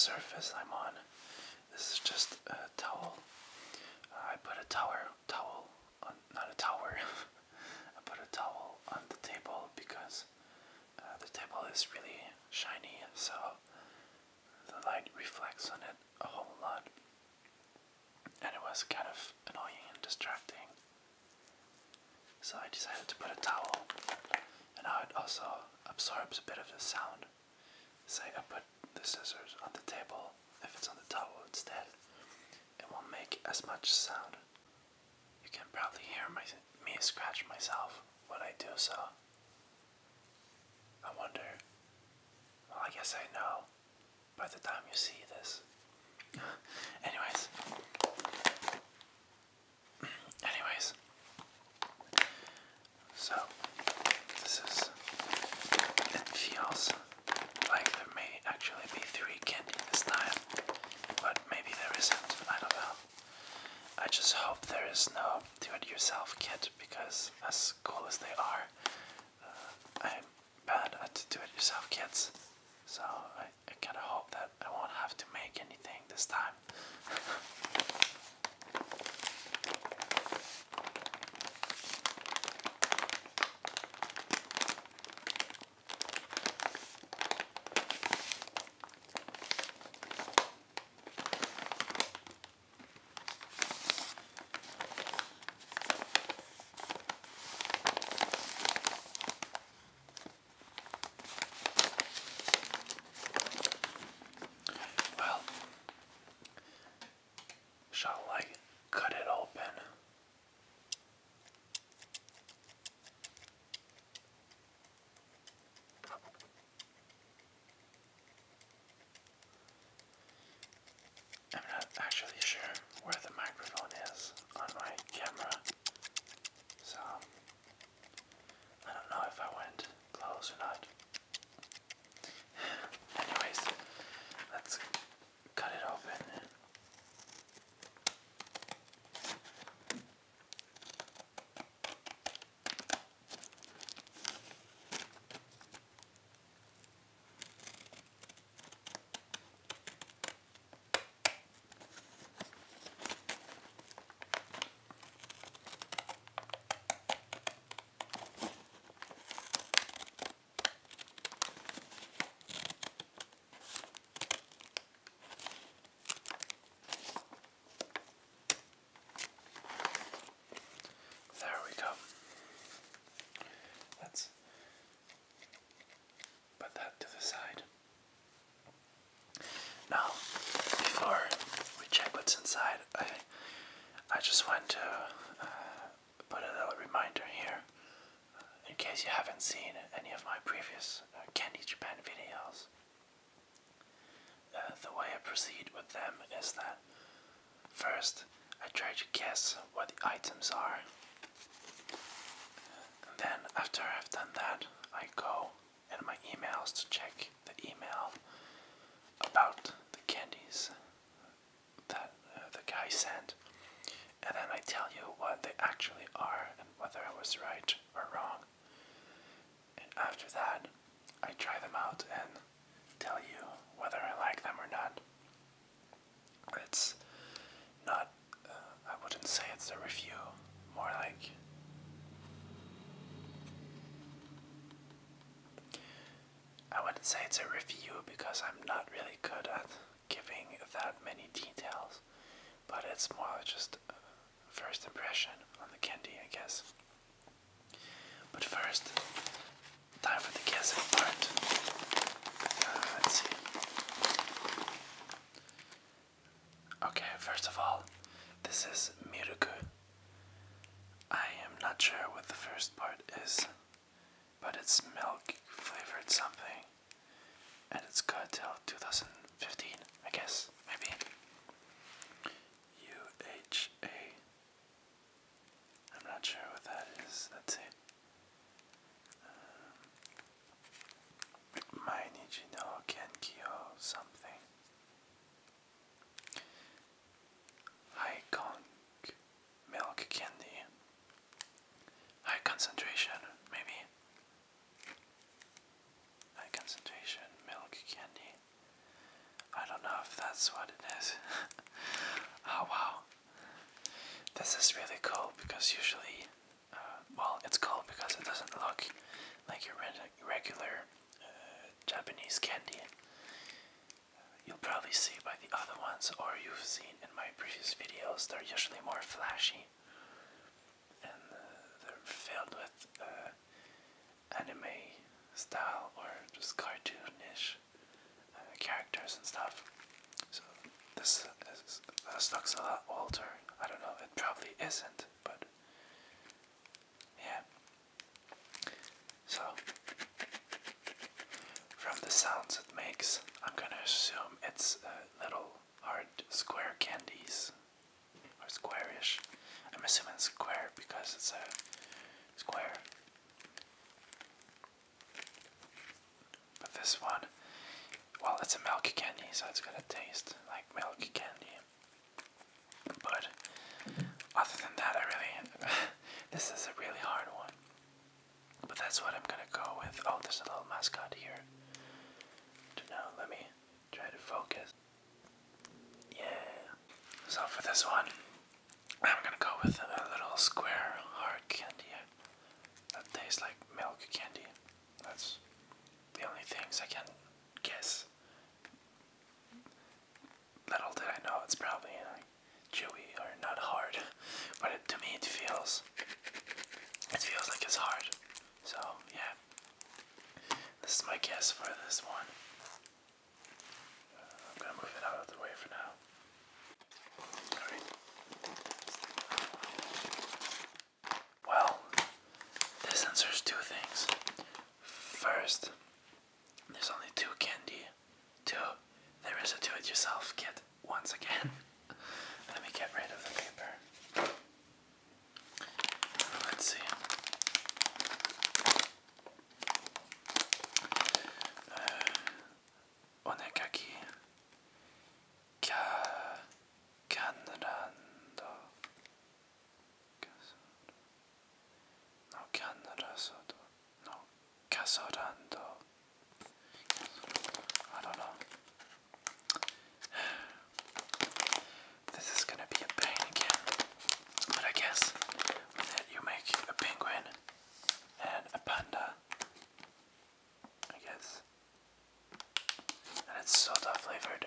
surface I'm on. This is just a towel. I put a towel on, not a tower. I put a towel on the table because the table is really shiny, so the light reflects on it a whole lot, and it was kind of annoying and distracting. So I decided to put a towel, and now it also absorbs a bit of the sound. Say I put the scissors on the table, if it's on the towel instead, it won't make as much sound. You can probably hear me scratch myself when I do so. I wonder, well, I guess I know by the time you see this. Anyways, so this is, it feels like there may actually be 3 candy this time, but maybe there isn't, I don't know. I just hope there is no do-it-yourself kit, because as cool as they are, I'm bad at do-it-yourself kits, so I kinda hope that I won't have to make anything this time. Well, shall I cut it open? I'm not actually sure where the microphone is on my camera, so I don't know if I went close or not. Anyways, let's cut it open. There we go. Let's put that to the side. Now, before we check what's inside, I just want to put a little reminder here, in case you haven't seen any of my previous Candy Japan videos. The way I proceed with them is that first I try to guess what the items are. And then after I've done that, I go in my emails to check the email about the candies that the guy sent, and then I tell you what they actually are and whether I was right or wrong. And after that, I try them out and tell you whether I like them or not. It's not, I wouldn't say it's a review, more like I wouldn't say it's a review because I'm not really good at giving that many details, but it's more just a first impression on the candy, I guess. But first, time for the guessing part. Let's see. Okay, first of all, this is miruku. I am not sure what the first part is, but it's milk flavored something, and it's good till 2015, I guess, maybe. UHA. I'm not sure what that is. Let's see. Mainichi no Kenkyo something. High conc milk candy. High concentration, maybe. High concentration milk candy. I don't know. anime style or just cartoonish characters and stuff. So this looks a lot older. I don't know, it probably isn't, but yeah. So from the sounds it makes, I'm gonna assume it's little hard square candies, or squarish. I'm assuming square because it's a square. But this one, well, it's a milk candy, so it's gonna taste like milk candy. But other than that, this is a really hard one. But that's what I'm gonna go with. Oh, there's a little mascot here. Let me try to focus. Yeah. So for this one, I'm gonna go with a little square hard candy that tastes like milk candy. That's the only things I can guess. Little did I know it's probably chewy or not hard, but to me it feels like it's hard. So yeah, this is my guess for this one. I'm gonna move it out of the way for now. Alright. Well, this answers two things. First, there's only two candy. Two, there is a do-it-yourself kit once again. Let me get rid of the paper. Let's see. Onekaki Kanrando. No, Kanrasodo. No, Kasorando. I don't know. This is gonna be a pain again. But I guess that you make a penguin and a panda. I guess. And it's soda flavored.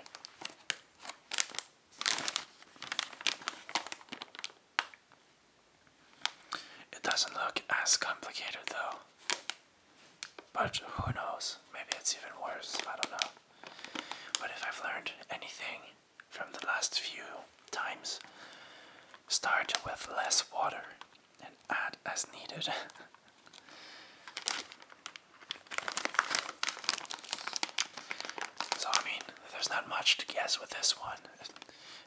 It doesn't look as complicated though. But who knows? Maybe it's even worse. I don't know. But if I've learned anything from the last few times, start with less water and add as needed. So I mean, there's not much to guess with this one.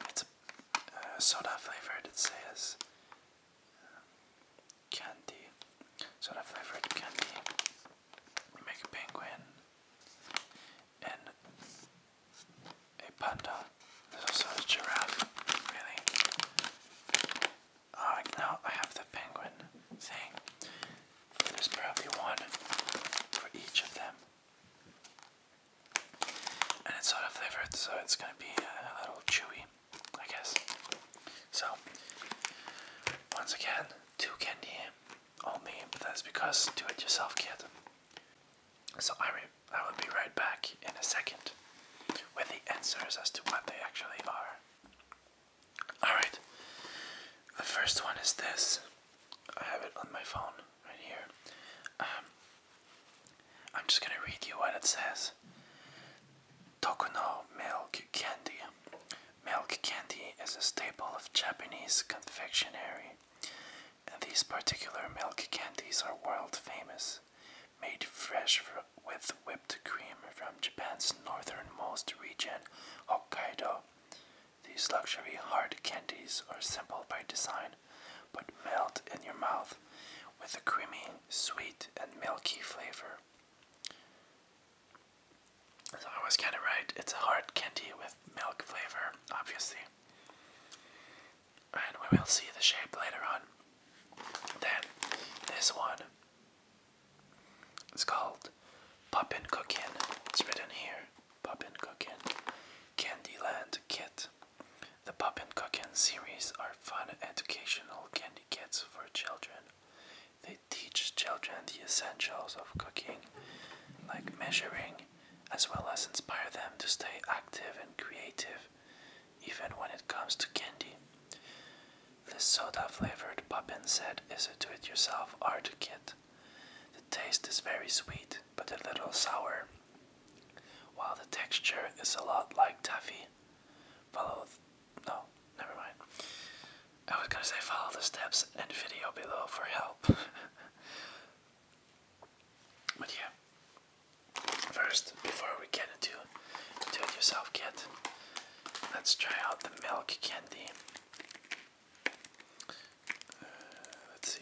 It's soda flavored. It says candy, soda flavored candy. You make a penguin and a panda. There's also a giraffe. Really? Now I have the penguin thing. There's probably one for each of them. And it's soda flavored, so it's gonna be a little chewy, I guess. So, once again, two candy only, but that's because do-it-yourself kit. So I will be right back in a second with the answers as to what they actually are. Alright, the first one is this. I have it on my phone right here. I'm just gonna read you what it says. Tokuno milk candy. Milk candy is a staple of Japanese confectionery, and these particular milk candies are world famous. Made fresh with whipped cream from Japan's northernmost region, Hokkaido. These luxury hard candies are simple by design, but melt in your mouth with a creamy, sweet, and milky flavor. So I was kind of right. It's a hard candy with milk flavor, obviously. And we will see the shape later on. Then, this one is called Poppin' Cookin'. It's written here. Poppin' Cookin' Candyland Kit. The Poppin' Cookin' series are fun educational candy kits for children. They teach children the essentials of cooking, like measuring, as well as inspire them to stay active and creative, even when it comes to candy. This soda-flavored Poppin' set is a do-it-yourself art kit. The taste is very very sweet, but a little sour, while the texture is a lot like taffy. No, never mind. I was gonna say follow the steps in the video below for help. But yeah, first, before we get into do-it-yourself kit, let's try out the milk candy. Let's see.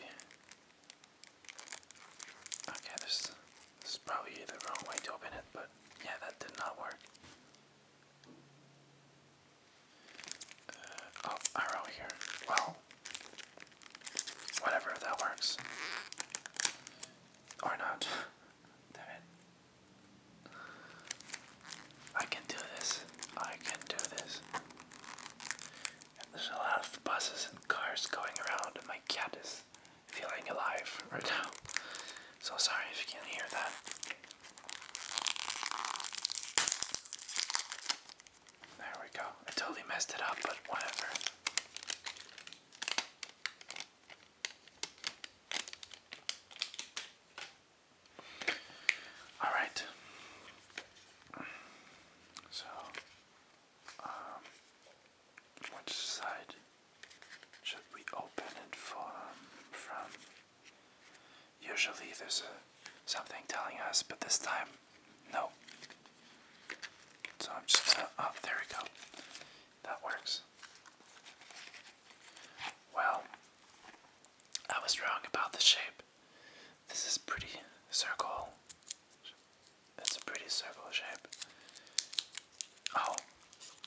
Okay, this is probably the wrong way to open it, but yeah, that did not work. Oh, arrow here. Well, whatever, that works. Or not. Damn it. I can do this. I can do this. And there's a lot of buses and cars going around, and my cat is feeling alive right now. So sorry if you can hear that. There we go. I totally messed it up, but whatever. Alright. So, which side should we open it from? Usually there's something telling us, but this time, no. So I'm just gonna, oh, there we go. That works. Well, I was wrong about the shape. This is pretty circle. It's a pretty circle shape. Oh,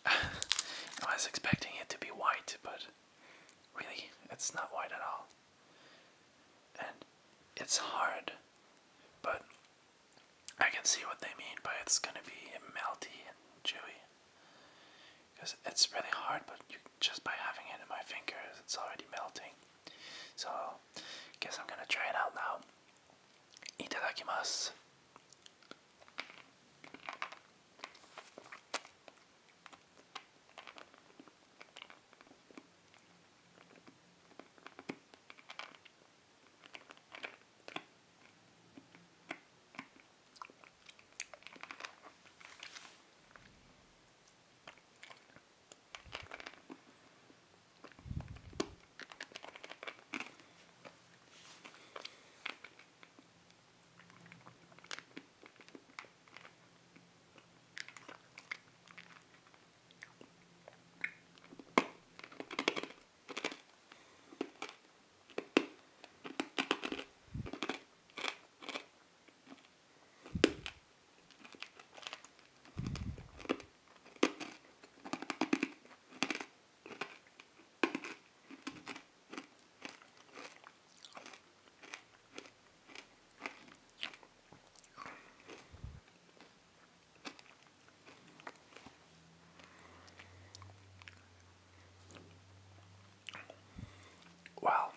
I was expecting it to be white, but really, it's not white at all. And it's hard, but I can see what they mean by it's gonna be melty and chewy. Because it's really hard, but just by having it in my fingers, it's already melting. So, guess I'm gonna try it out now. Itadakimasu. Well,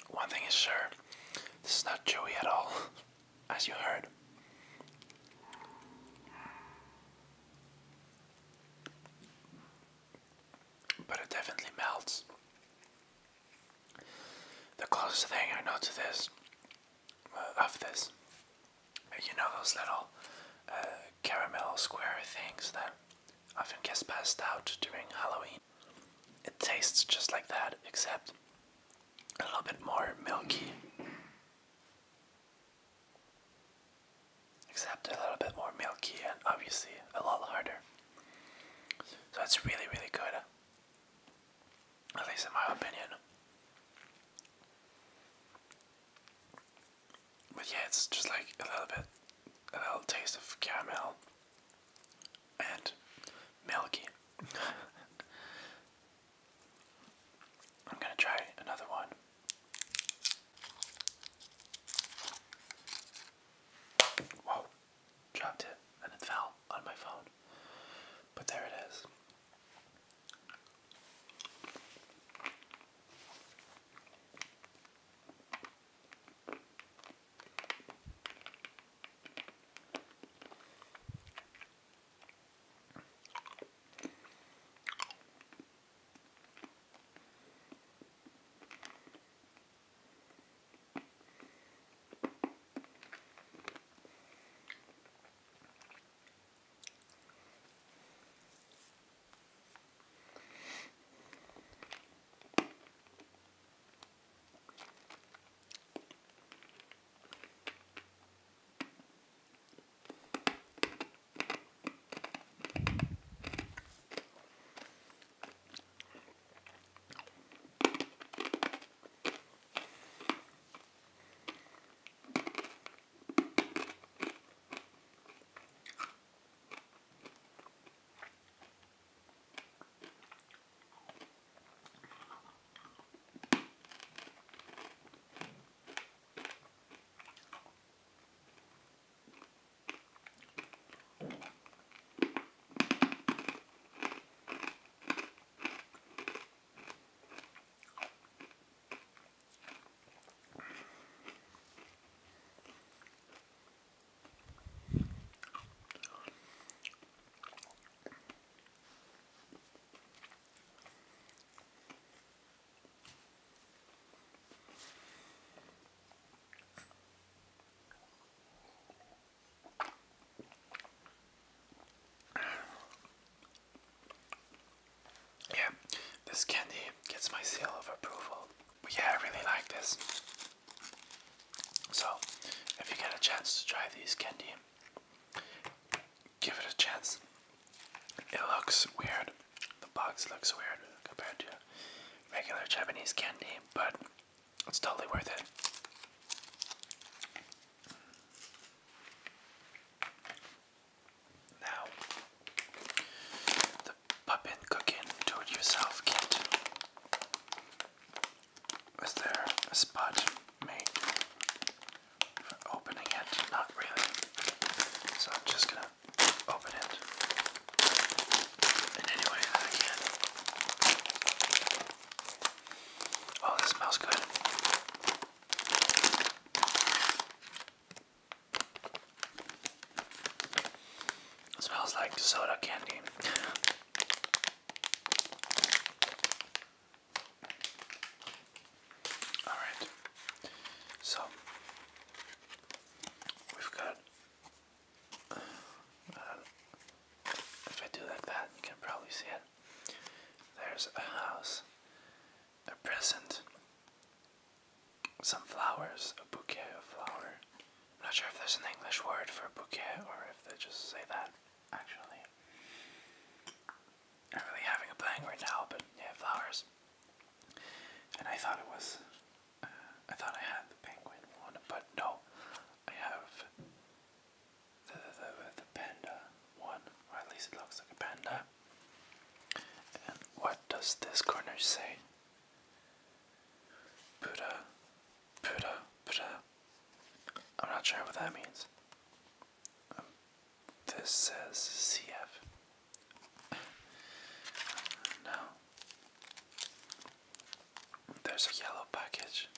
one thing is sure, this is not chewy at all, as you heard. But it definitely melts. The closest thing I know to this, you know those little caramel square things that often gets passed out during Halloween. It tastes just like that, except a little bit more milky. And obviously a lot harder. So it's really, really good. At least in my opinion. But yeah, it's just like a little taste of caramel and milky. I'm gonna try another one. Whoa, dropped it and it fell on my phone. But there it is. this candy gets my seal of approval. But yeah, I really like this. So, if you get a chance to try these candy, give it a chance. It looks weird. The box looks weird compared to regular Japanese candy, but it's totally worth it. Now, the Puppin Cooking Do-It-Yourself kit. Is there a spot made for opening it? Not really. So I'm just gonna open it in any way that I can. Oh, this smells good. It smells like soda candy. Alright, so we've got, if I do like that, you can probably see it. There's a house, a present, some flowers, a bouquet of flowers. I'm not sure if there's an English word for bouquet or if they just say that, actually. I'm really having a blank right now, but yeah, flowers. And I thought it was, I thought I had the penguin one, but no, I have the panda one, or at least it looks like a panda. And what does this corner say? Buddha, Buddha, Buddha. I'm not sure what that means. This says CF. No. There's a yellow package,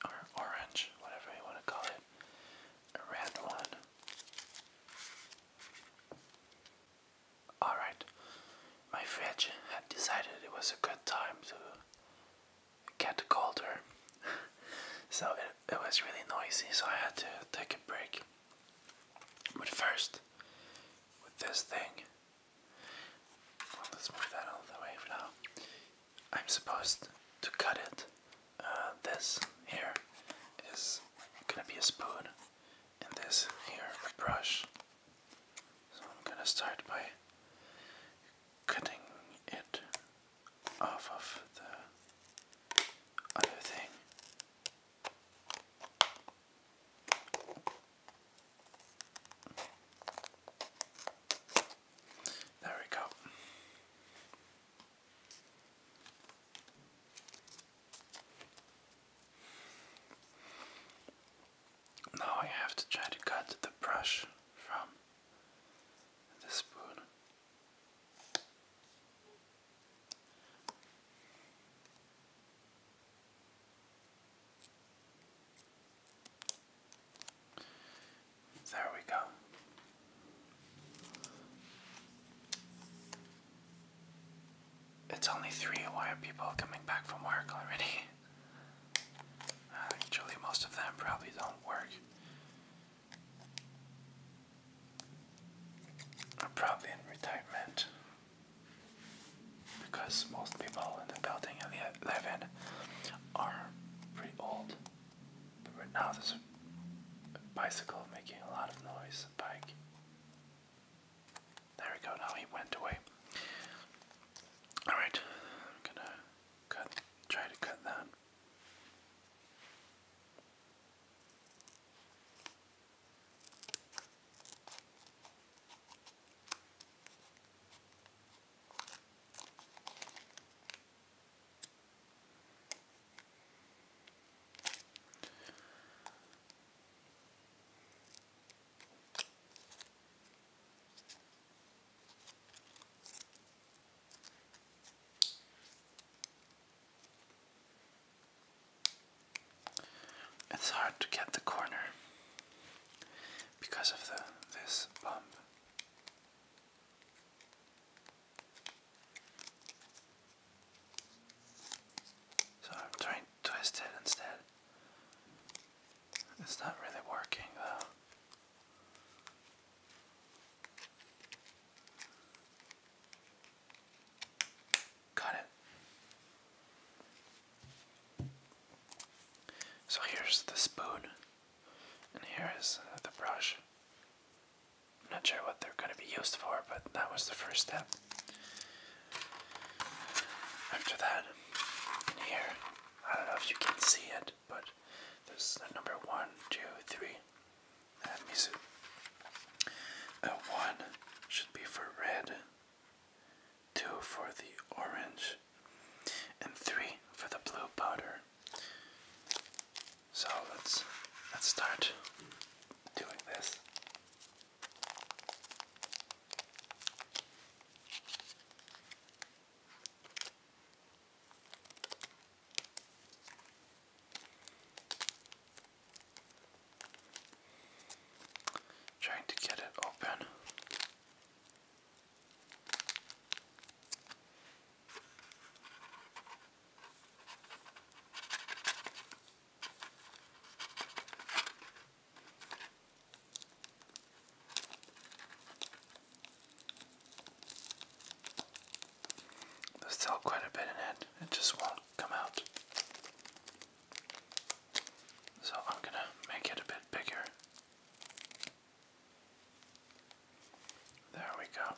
or orange, whatever you want to call it. A red one. Alright, my fridge had decided it was a good time to get colder. So it was really noisy, so I had to take a break. But first, with this thing, well, let's move that out of the way for now. I'm supposed to cut it. This here is gonna be a spoon, and this here a brush. So I'm gonna start by cutting it off of the other thing. There we go. Now I have to try to cut the brush from the spoon. There we go. It's only 3. Why are people coming back from work already? Usually most of them probably don't work. Or probably in retirement. Because most people in the building I live in are pretty old. But right now there's a bicycle making a lot of noise. A bike. There we go, now he went away. Alright, I'm gonna try to cut that. It's hard to get the corner because of this bump. So I'm trying to twist it instead. It's not really working though. Got it. here's the spoon, and here is the brush. I'm not sure what they're going to be used for, but that was the first step. After that, in here, I don't know if you can see it, but there's the number 1, 2, 3. Let me see. 1 should be for red, 2 for the orange, and 3 for the blue powder. So let's start doing this. Trying to get it open. There's still quite a bit in it. It just won't come out. So I'm gonna make it a bit bigger. There we go.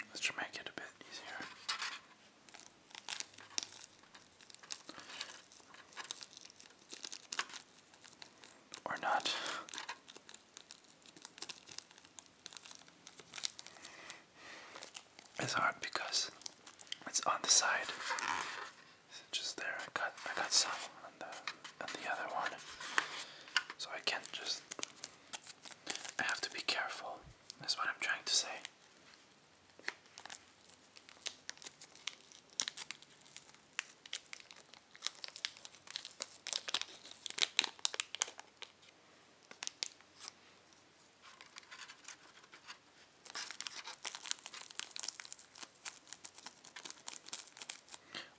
Let's try to make it a bit easier. Or not. It's hard because it's on the side. It's just there. I got some on the other one. So I can't just, I have to be careful. That's what I'm trying to say.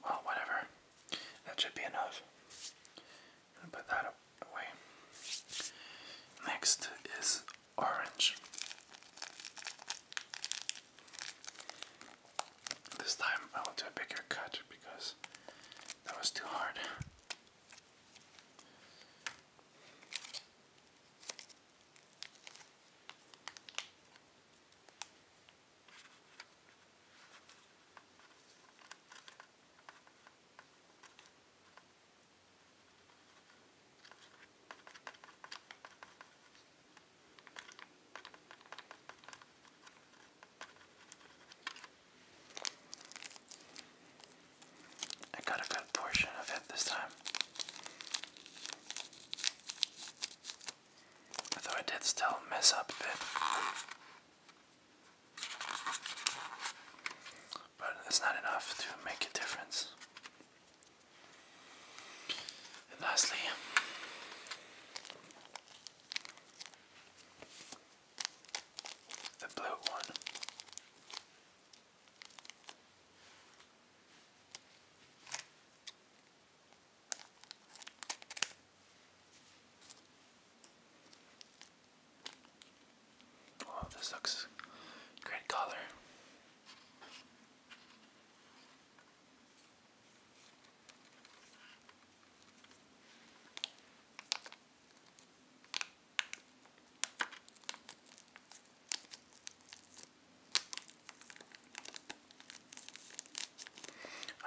Well, whatever. That should be enough. I'll put that away. Next is orange. This time I will do a bigger cut because that was too hard. I got a good portion of it this time. Although I did still mess up a bit. But it's not enough to make a difference. And lastly, the blue one. Oh, this looks great color.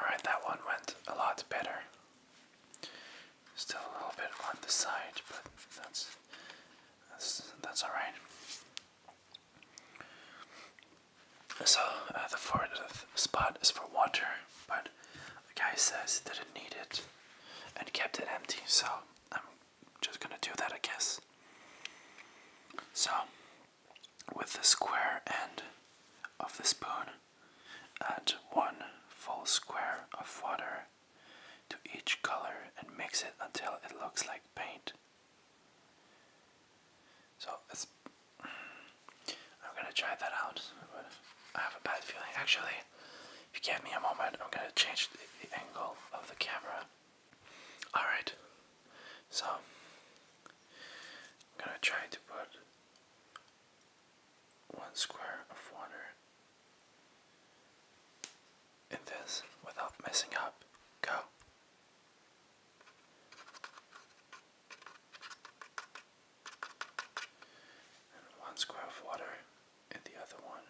Alright, that one went a lot better. Still a little bit on the side, but that's alright. So the fourth spot is for water, but the guy says he didn't need it and kept it empty, so I'm just gonna do that, I guess. So with the square end of the spoon, add 1 full square of water to each color and mix it until it looks like paint. So I'm gonna try that out, but I have a bad feeling. Actually, if you give me a moment, I'm gonna change the angle of the camera. Alright, so I'm gonna try to put 1 square of water in this without messing up. Go. And 1 square of water in the other one.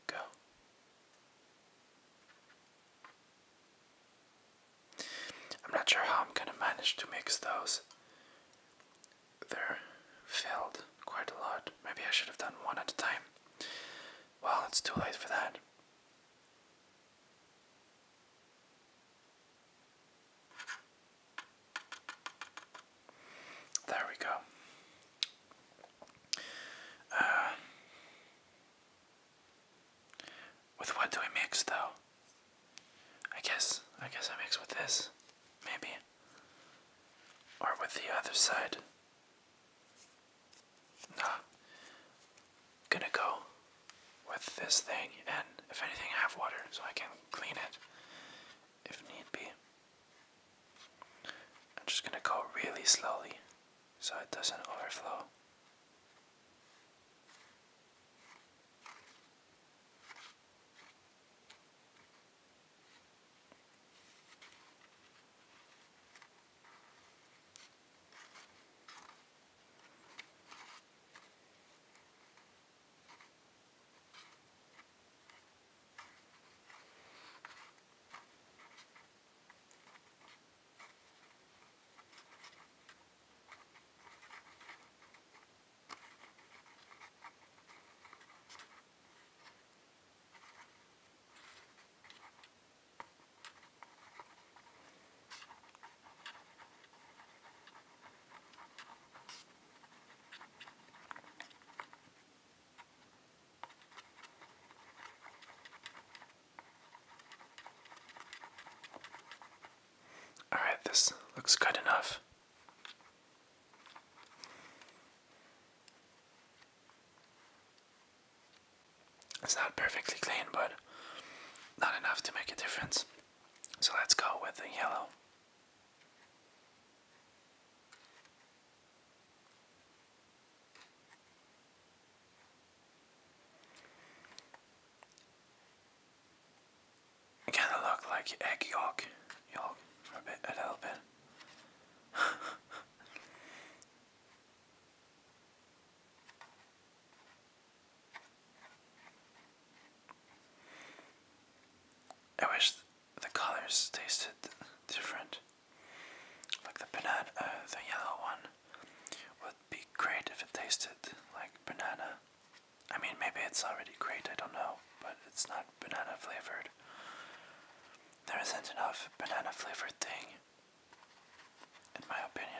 Go. I'm not sure how I'm gonna manage to mix those. They're filled quite a lot. Maybe I should have done one at a time. Well, it's too late for that. There we go. With what do we mix though? I guess I mix with this, maybe. Or with the other side. Nah. Gonna go with this thing, and if anything I have water so I can clean it if need be. I'm just gonna go really slowly so it doesn't overflow. Alright, this looks good enough. It's not perfectly clean, but not enough to make a difference. So let's go with the yellow. It kind of look like egg yolk for a little bit. I wish the colors tasted different. Like the banana, the yellow one would be great if it tasted like banana. I mean, maybe it's already great, I don't know, but it's not banana flavored. There isn't enough banana flavored thing, in my opinion.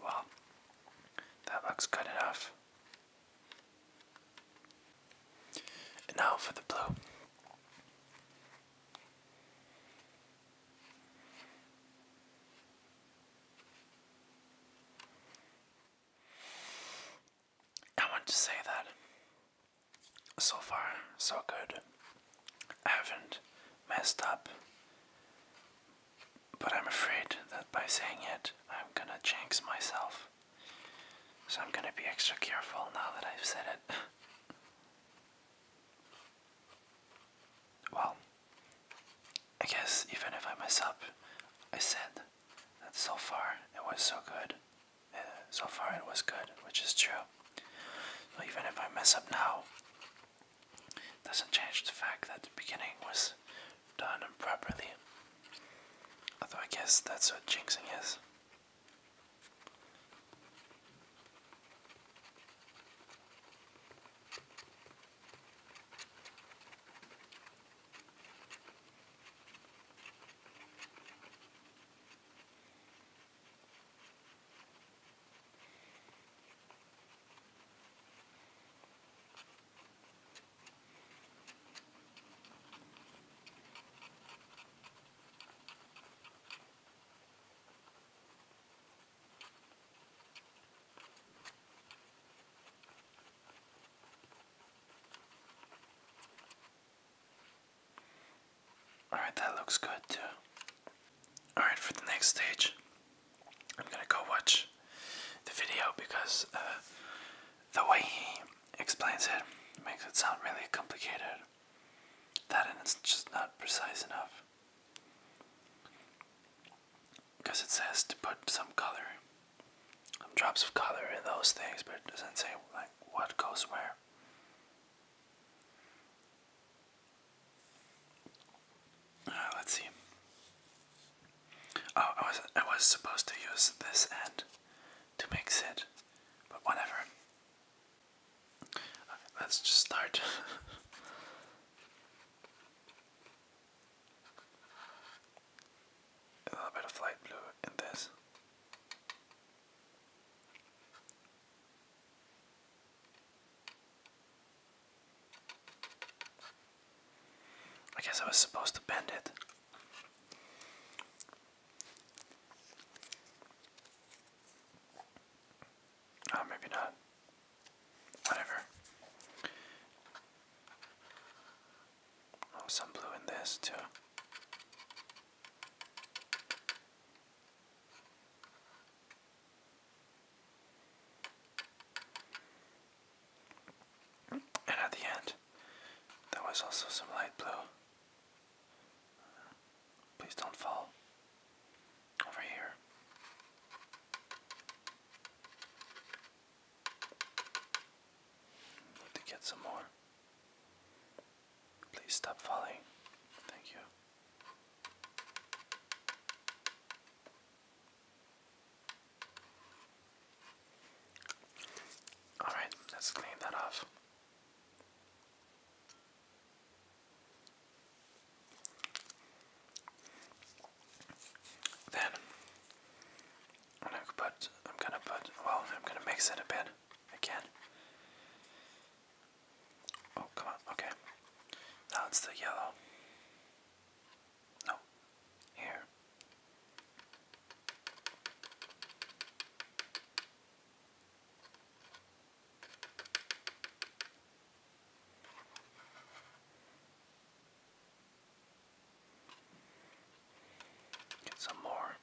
Well, that looks good enough. And now for the blue. I want to say that so far, so good. I haven't messed up, but I'm afraid that by saying it, I'm gonna jinx myself. So I'm gonna be extra careful now that I've said it. Well, I guess even if I mess up, I said that so far it was so good. So far it was good, which is true. So even if I mess up now, doesn't change the fact that the beginning was done properly. Although I guess that's what jinxing is. Alright, that looks good too. Alright, for the next stage, I'm gonna go watch the video because the way he explains it makes it sound really complicated. That and it's just not precise enough. Because it says to put some color, some drops of color in those things, but it doesn't say like what goes where. Let's see. Oh, I was supposed to use this end to mix it, but whatever. Let's just start. A little bit of light blue in this. I guess I was supposed to bend it. Oh, maybe not. Whatever. Oh, some blue in this too. And at the end, there was also some light blue. Please don't fall. Over here. Need to get some more. Please stop falling. Thank you. Alright, let's clean that off. Then I'm gonna mix it a bit again. Oh, come on, okay. Now it's the yellow. No, here. Get some more.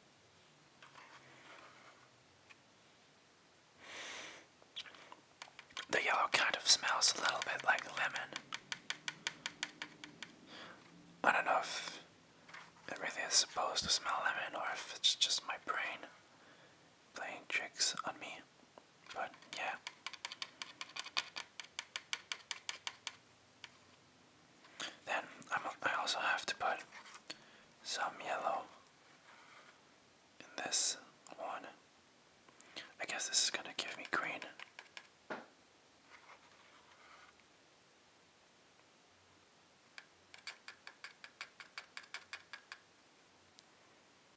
The yellow kind of smells a little bit like lemon. I don't know if it really is supposed to smell lemon or if it's just my brain playing tricks on me, but yeah. Then I also have to put some yellow in this one. I guess this is gonna give me green.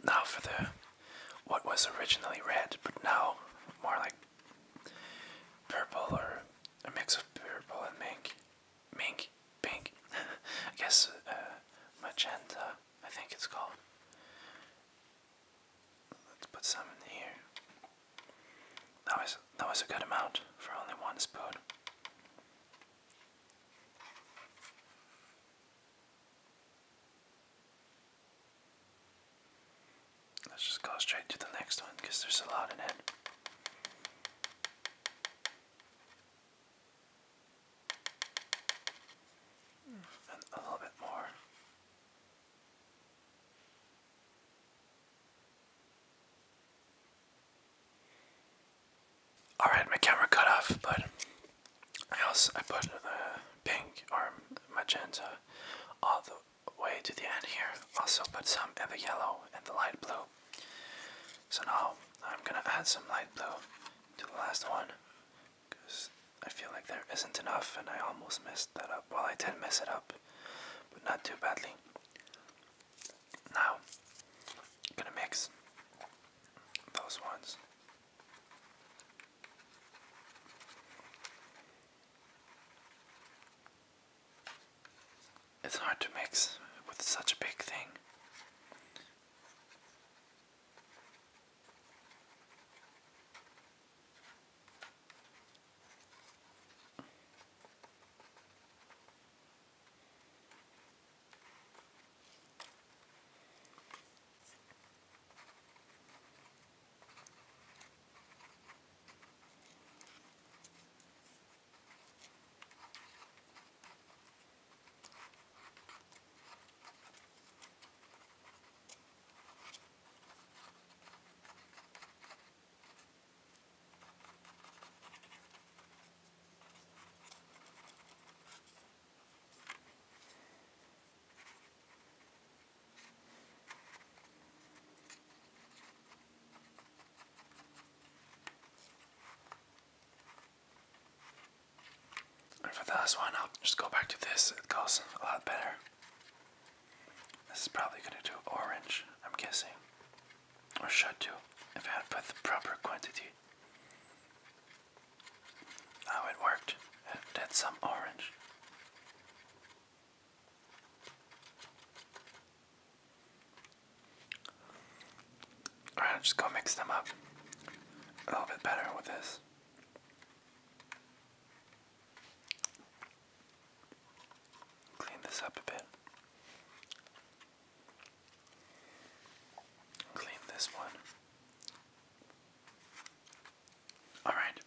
Now for the what was originally red, but now more like purple or a mix of purple and pink. I guess magenta, I think it's called. Let's put some in here. That was a good amount for only one spoon. Let's just go straight to the next one because there's a lot in it. And a little bit more. Alright, my camera cut off, but I put pink or magenta all the way to the end here. Also put some of the yellow and the light blue. So now I'm gonna add some light blue to the last one because I feel like there isn't enough and I almost messed that up. Well, I did mess it up, but not too badly. Now I'm gonna mix those ones. It's hard to mix with such a big thing. the last one, I'll just go back to this. It goes a lot better. This is probably gonna do orange, I'm guessing. Or should do, if I had put the proper quantity. Oh, it worked. It did some orange. Alright, I'll just go mix them up a little bit better with this. Clean this up a bit. Clean this one. Alright.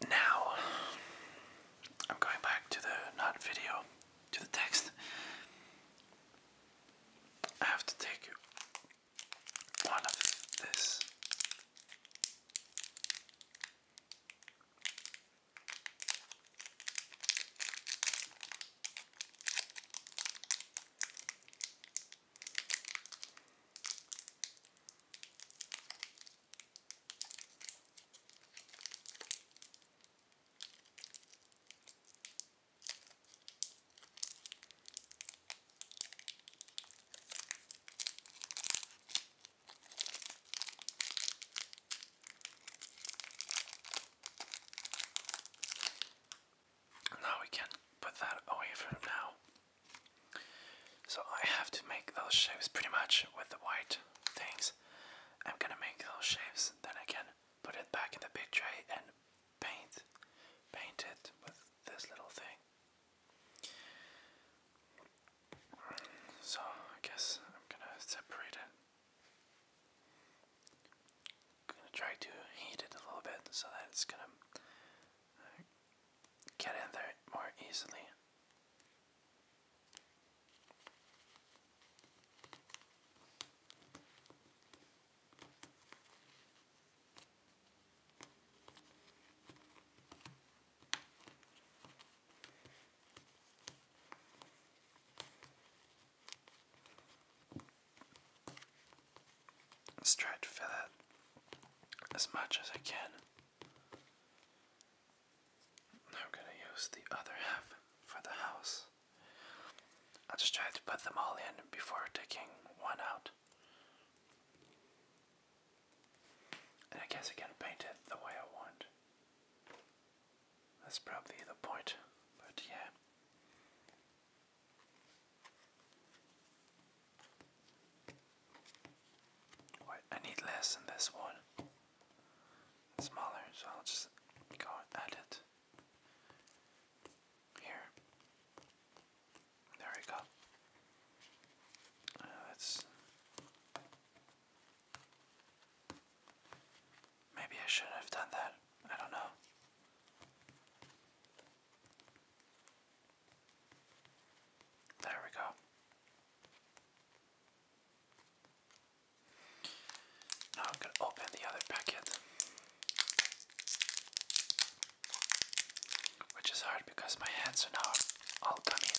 Now, I'm going back to the not video, to the text. I have to take one of this. Now we can put that away for now. So I have to make those shapes pretty much with the white things. I'm gonna make those shapes, then I can put it back in the big tray and paint it with this little thing. So I guess I'm gonna separate it. I'm gonna try to heat it a little bit so that it's gonna get in there more easily. Let's try to fill it as much as I can. I'm gonna use the other half for the house. I'll just try to put them all in before taking one out. And I guess I can paint it the way I want. That's probably the point, but yeah. Wait, I need less in this one. Smaller, so I'll just go and add it. Here. There we go. Let's. Maybe I shouldn't have done that. I don't know. There we go. Now I'm gonna open the other packet, which is hard because my hands are now all gummy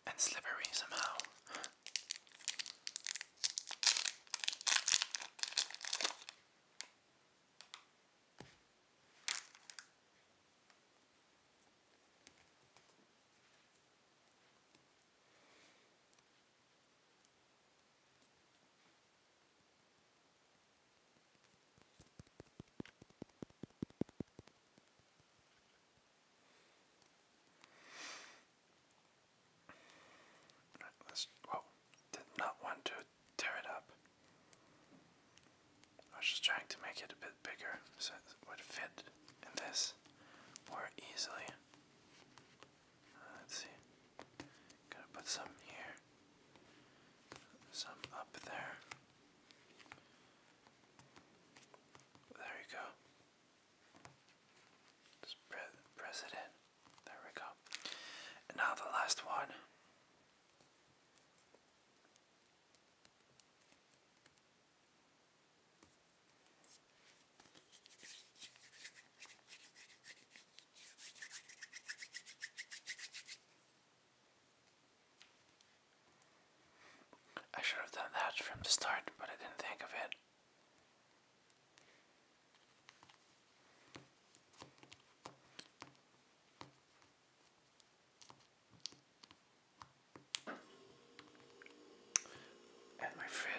and slippery somehow. Whoa, did not want to tear it up. I was just trying to make it a bit bigger so it would fit in this more easily. Let's see. Gonna put some here, some up there. There you go. Just press it in. There we go. And now the last one. I should have done that from the start, but I didn't think of it.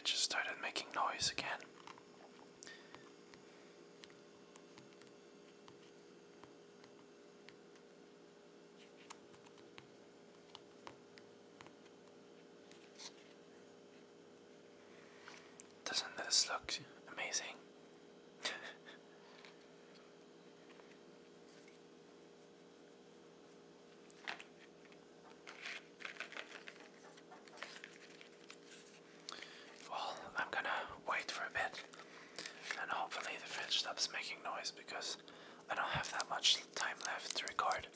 it just started making noise again. Doesn't this look amazing? Well, I'm gonna wait for a bit, and hopefully the fridge stops making noise because I don't have that much time left to record.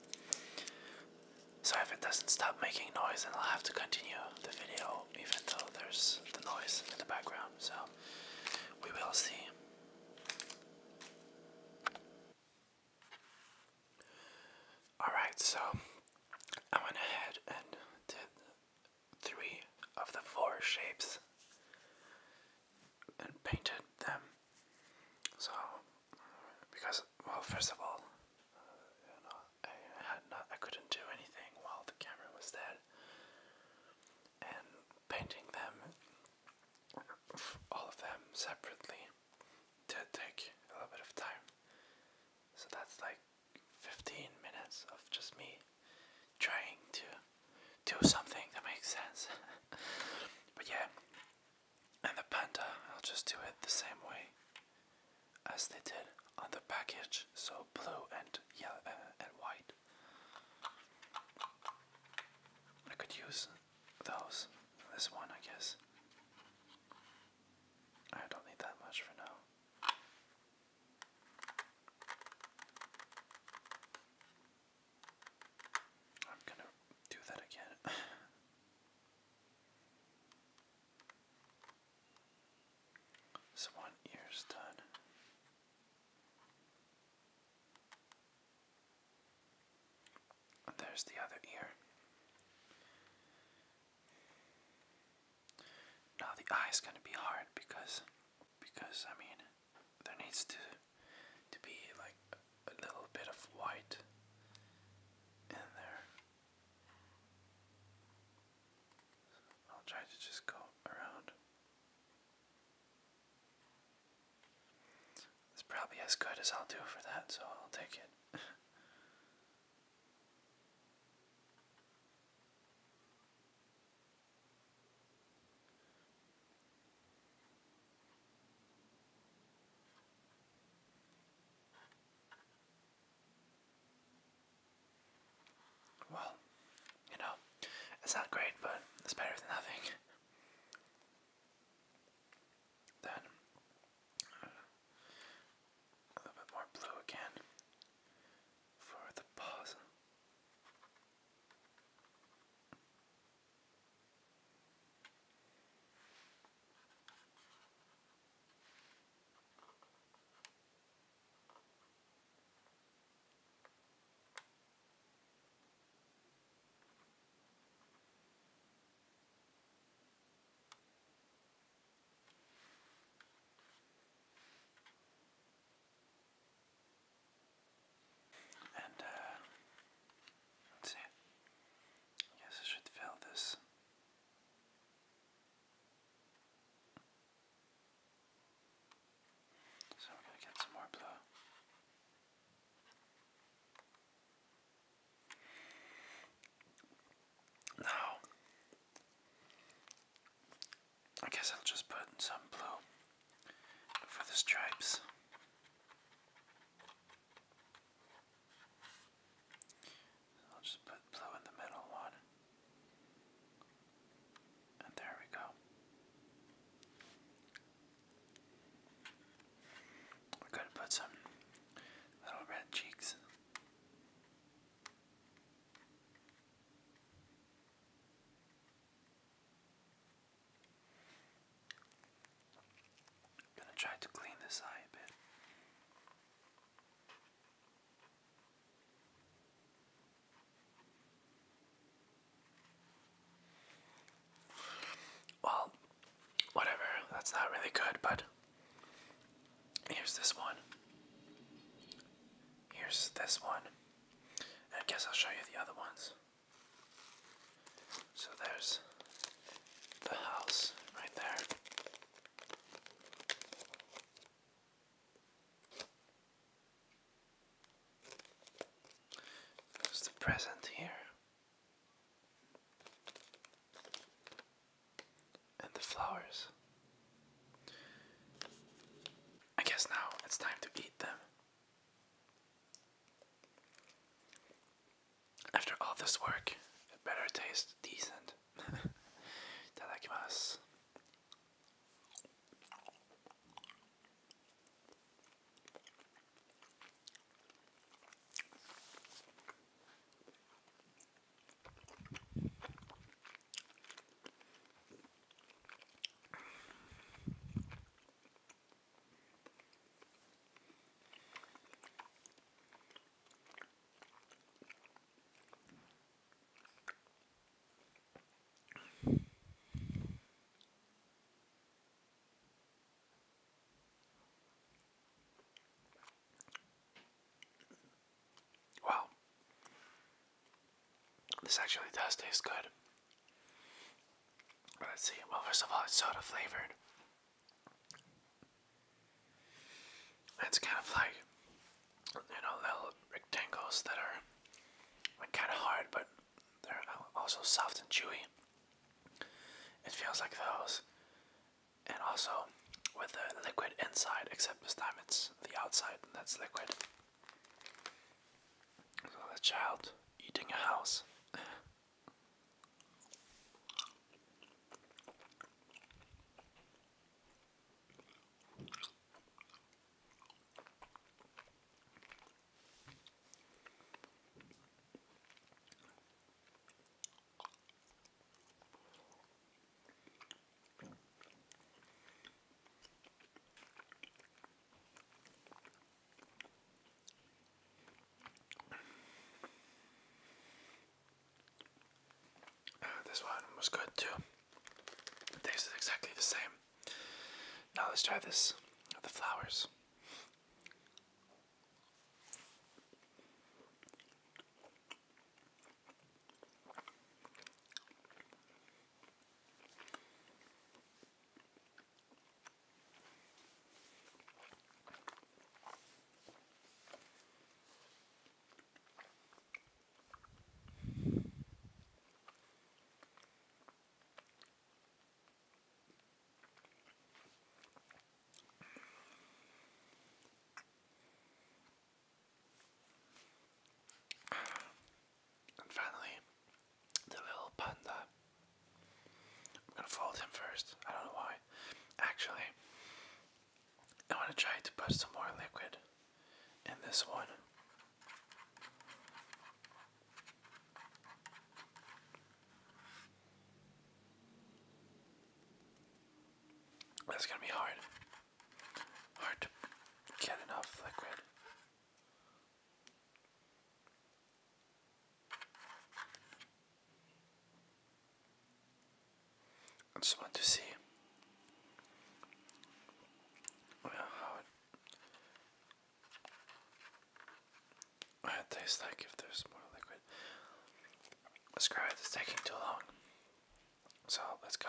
So if it doesn't stop making noise, then I'll have to continue the video even though there's the noise in the background. So we will see. Alright, so I went ahead and did 3 of the 4 shapes and painted them. So, because, well, first of all, I couldn't do anything while the camera was dead, and painting them, all of them separately, did take a little bit of time. So that's like 15 minutes of just me trying to do something that makes sense. But yeah, and the panda, I'll just do it the same way as they did on the package, so blue and yellow and white. I could use those. This one, I guess. I don't need that much for now. I'm gonna do that again. So one ear's done. And there's the other ear. Now the eye's gonna be hard because I mean there needs to be like a little bit of white in there. I'll try to just go around. It's probably as good as I'll do for that, so I'll take it. Well, you know, it's not great, but it's better than nothing. Then a little bit more blue again for the paws. And let's see. I guess I should fill this. So we're gonna get some more blue. Now, I guess I'll just put some blue for the stripes. I'll just put blue in the middle one. And there we go. We're gonna put some little red cheeks. Gonna try to clean this eye a bit. Well, whatever, that's not really good, but here's this one. Here's this one. And I guess I'll show you the other ones. So there's the house right there. present here. And the flowers. I guess now it's time to eat them. After all this work, it better taste decent. Itadakimasu. Wow. This actually does taste good. But let's see. Well, first of all, it's soda flavored. It's kind of like, little rectangles that are like kind of hard, but they're also soft and chewy. It feels like those. And also with the liquid inside, except this time it's the outside that's liquid. So the child eating a house. This one was good too. It tasted exactly the same. Now let's try this with the flowers. And finally, the little panda. I'm gonna fold him first. I don't know why. Actually, I want to try to put some more liquid in this one. That's gonna be hard. Hard to get enough liquid. I just want to see how it tastes like if there's more liquid. Screw it, it's taking too long. So let's go.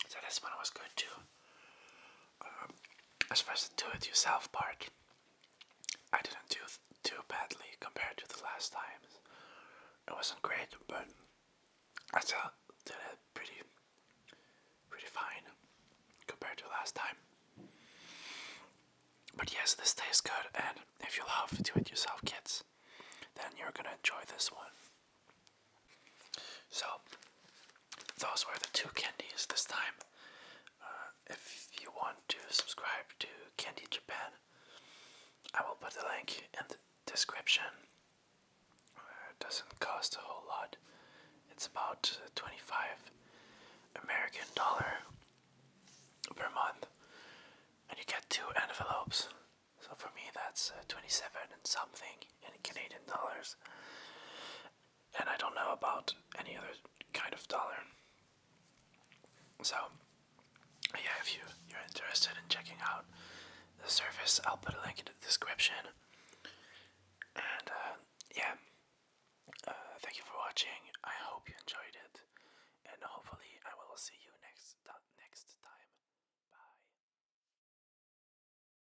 So this one was good too. As far as the do-it-yourself part, I didn't do too badly compared to the last times. It wasn't great, but I still did it pretty fine compared to last time. But yes, this tastes good, and if you love do-it-yourself kits, then you're gonna enjoy this one. So, those were the two candies this time. If you want to subscribe to Candy Japan, I will put the link in the description. It doesn't cost a whole lot. 2 envelopes. So for me that's 27 and something in Canadian dollars. And I don't know about any other kind of dollar. So yeah, if you're interested in checking out the service, I'll put a link in the description. And yeah, thank you for watching. I hope you enjoyed it, and hopefully I will see you